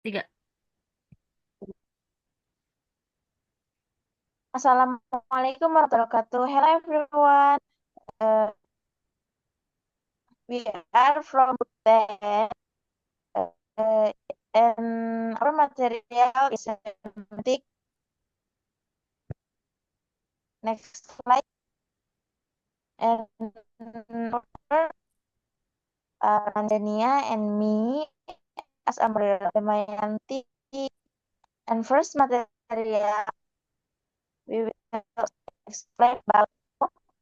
Tiga. Assalamualaikum warahmatullahi wabarakatuh. Hello everyone. Uh, we are from Bhutan. Uh, and our material is semantic. Next slide. And Andania and me as Amrita Damayanti. And first material we will explain about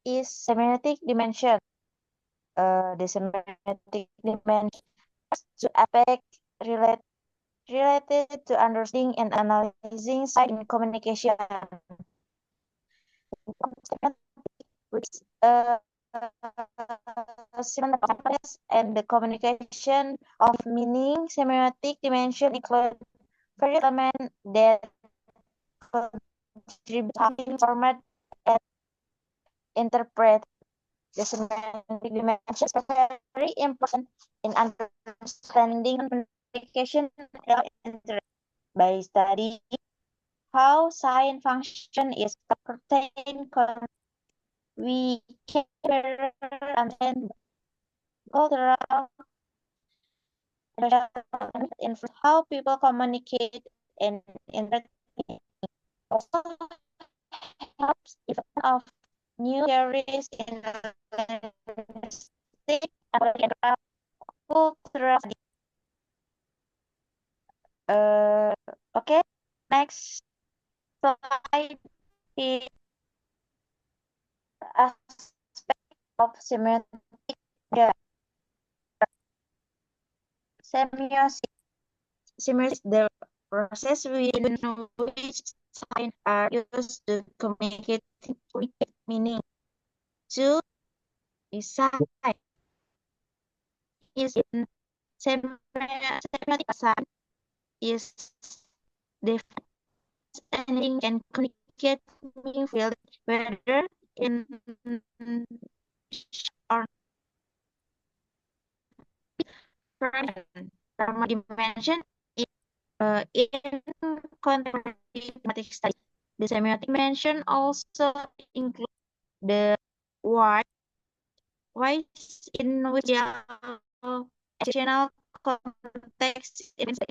is semantic dimension. The semantic dimension to affect related to understanding and analyzing science in communication, which semantics and the communication of meaning. Semiotic dimension include various elements that contribute to format and interpret. The semantic dimension is very important in understanding communication by studying how science function is pertain we can understand cultural and how people communicate and interact. Also helps development of new theories in linguistic and cultural. Uh, okay, next slide is aspect of semiotic. Yeah, semiosis. Semiosis is the process within which signs are used to communicate meaning. To decide is in semiotic sign is the understanding and communicate meaningful whether in or person. From dimension in contemporary mathematics study. The semiotic dimension also includes the why in which the additional context in the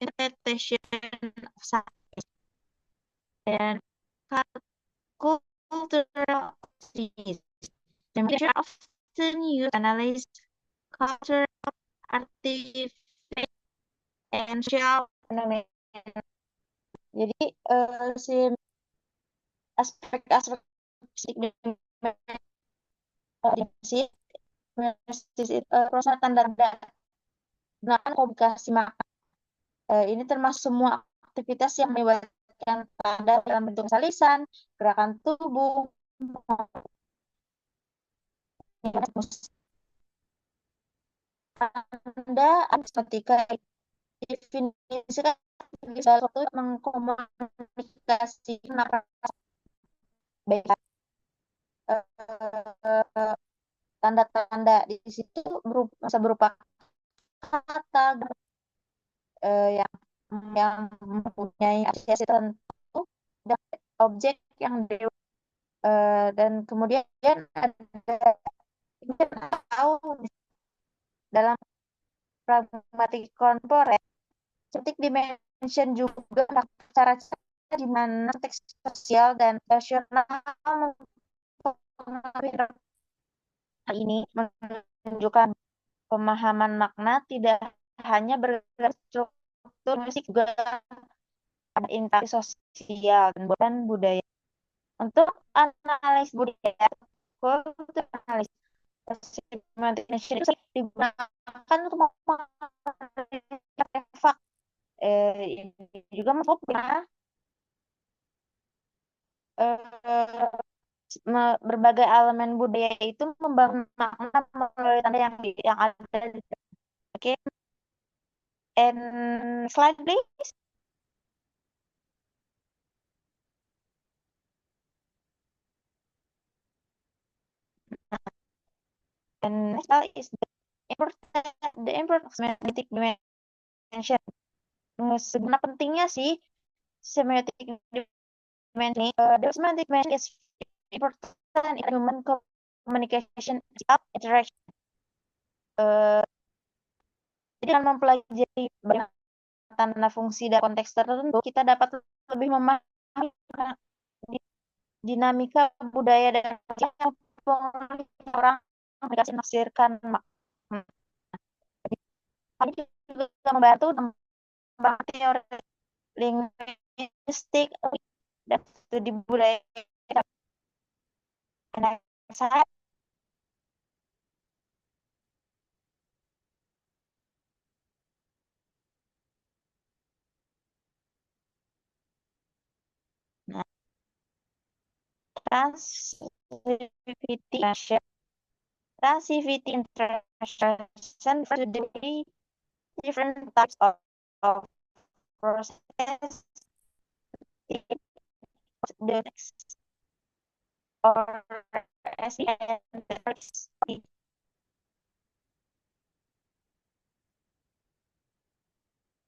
interpretation of science and cultural studies. The measure often used to analyze cultural artifacts and social phenomena. Jadi si aspek-aspek proses tanda gunakan komunikasi maka ini termasuk semua aktivitas yang melibatkan tanda dalam bentuk lisan, gerakan tubuh, tanda ketika definisikan sesuatu mengkomunikasikan apa baik tanda-tanda di situ bisa berupa kata yang mempunyai asosiasi tertentu dan objek yang dan kemudian ada kita tahu dalam pragmatik kontemporer static dimension juga cara di mana teks sosial dan rasional hal ini menunjukkan pemahaman makna tidak hanya berstruktur musik juga ada interaksi sosial dan budaya. Untuk analis budaya, kultur analis semantic dimension itu digunakan untuk memahami artefak juga masuknya berbagai elemen budaya itu membangun makna melalui tanda yang ada. Oke, and slide please. And next slide is the importance of semantic dimension. sebenarnya pentingnya sih semiotic dimension. The semantic dimension is important in human communication interaction. Eh, jadi dengan mempelajari bagaimana tanda fungsi dan konteks tertentu, kita dapat lebih memahami dinamika budaya dan orang menafsirkan makna. Hal ini juga membantu teori linguistik dan studi budaya. Nah, saya nah, transitivity transitivity interaction refers to the different types of process in the text or SEN.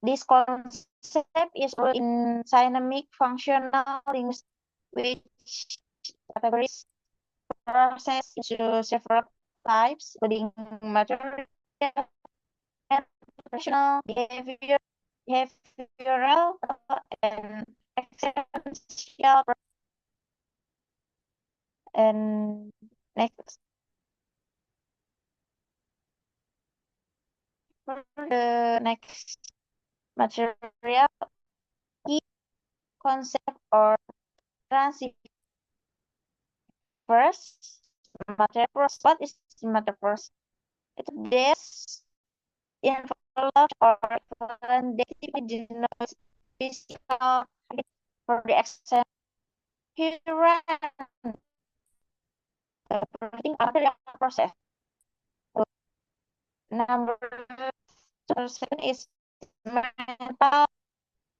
This concept is in dynamic functional linguistics, which categories process into several types, including material and professional, behavioral, and existential. And next, the next material key concept or transitive. First, material process. What is material process? It is enveloped or equivalent denotes physical for the extent here material process. Number seven is mental.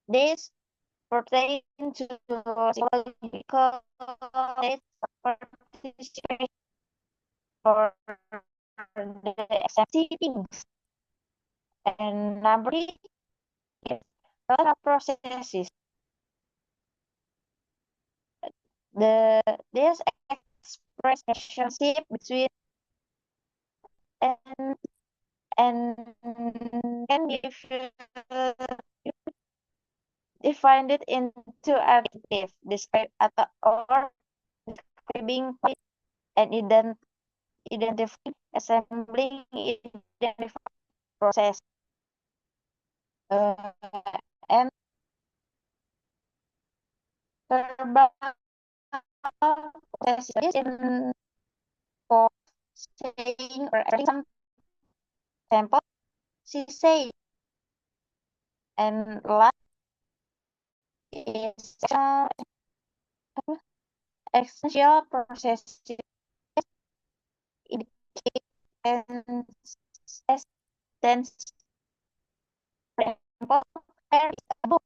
This pertain to psychological participation for the accepting. And number three is thought processes. This express relationship between and and can be divided into adjective describe atau or describing and identifying assembling identify process uh, and verbal process in for saying or adding some sample she say and last is essential process indicate and sense example there is a book.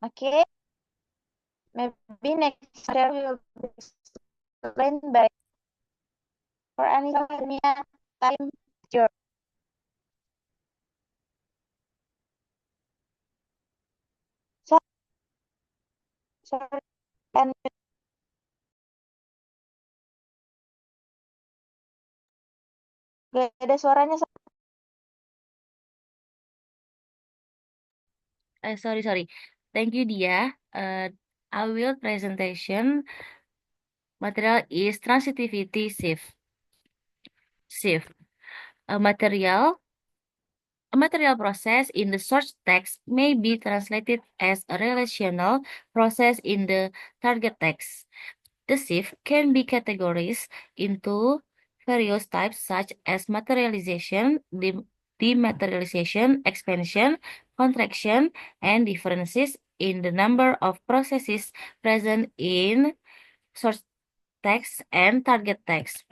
Okay, maybe next there will be explained by for any time your so sorry and gak ada suaranya. Sorry. Thank you, Dia. I will presentation material is transitivity shift. Shift. A material process in the source text may be translated as a relational process in the target text. The shift can be categorized into various types such as materialization, dematerialization, expansion, contraction, and differences in the number of processes present in source text and target text.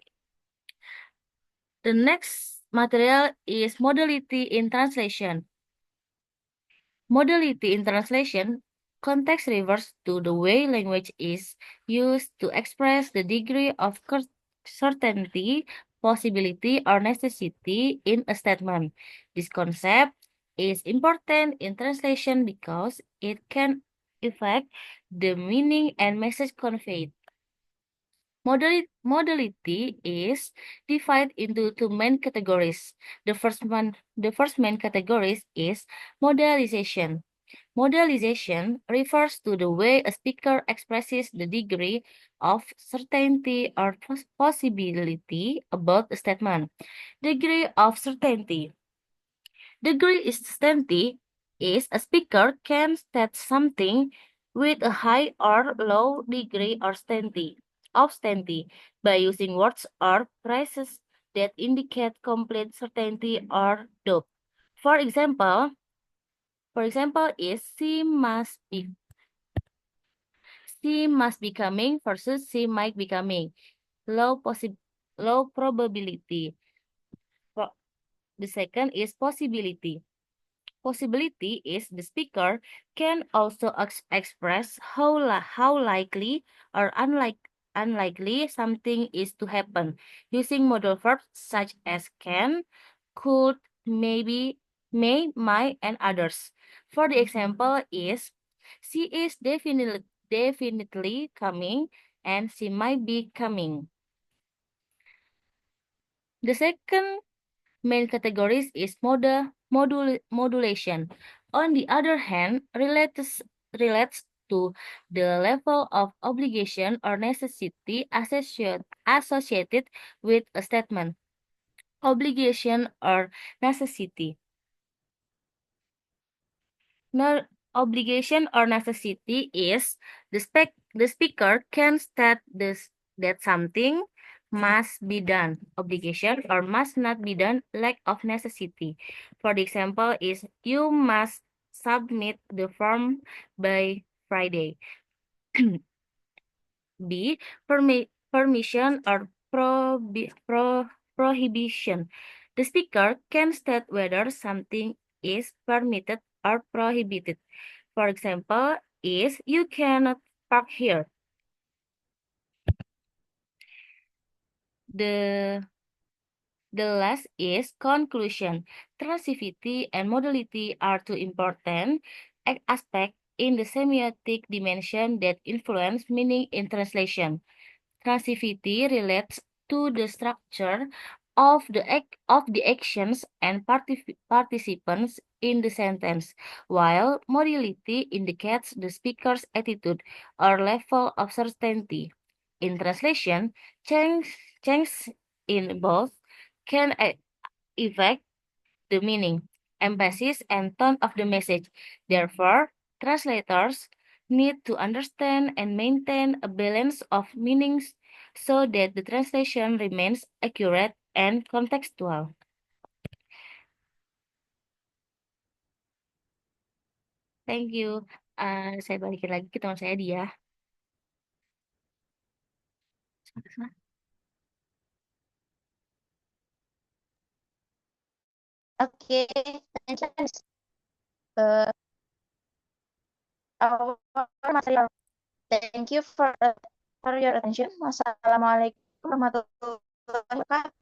The next material is modality in translation. Modality in translation, context refers to the way language is used to express the degree of certainty, possibility, or necessity in a statement. This concept is important in translation because it can affect the meaning and message conveyed. Modality is divided into two main categories. The first main category is modalization. Modalization refers to the way a speaker expresses the degree of certainty or possibility about a statement. Degree of certainty. Degree is certainty is a speaker can state something with a high or low degree or certainty by using words or phrases that indicate complete certainty or doubt. For example, is she must be coming versus she might be coming. Low low probability. The second is possibility. Possibility is the speaker can also express how likely or unlikely something is to happen using modal verbs such as can, could, maybe, may, might, and others. For the example is she is definitely coming and she might be coming. The second main categories is modulation. On the other hand, relates to the level of obligation or necessity associated with a statement. Obligation or necessity. No obligation or necessity is the speaker can state this that something must be done. Obligation or must not be done, lack of necessity. For the example is you must submit the form by Friday. B. Permission or prohibition. The speaker can state whether something is permitted or prohibited. For example, is you cannot park here. The last is conclusion. Transitivity and modality are two important aspects in the semiotic dimension that influence meaning in translation. Transitivity relates to the structure of the actions and participants in the sentence, while modality indicates the speaker's attitude or level of certainty. In translation, change in both can affect the meaning, emphasis, and tone of the message. Therefore, translators need to understand and maintain a balance of meanings so that the translation remains accurate and contextual. Thank you. Saya balikin lagi ke teman saya dia. Oke, thanks, uh, our material. Thank you for your attention. Wassalamualaikum warahmatullahi wabarakatuh.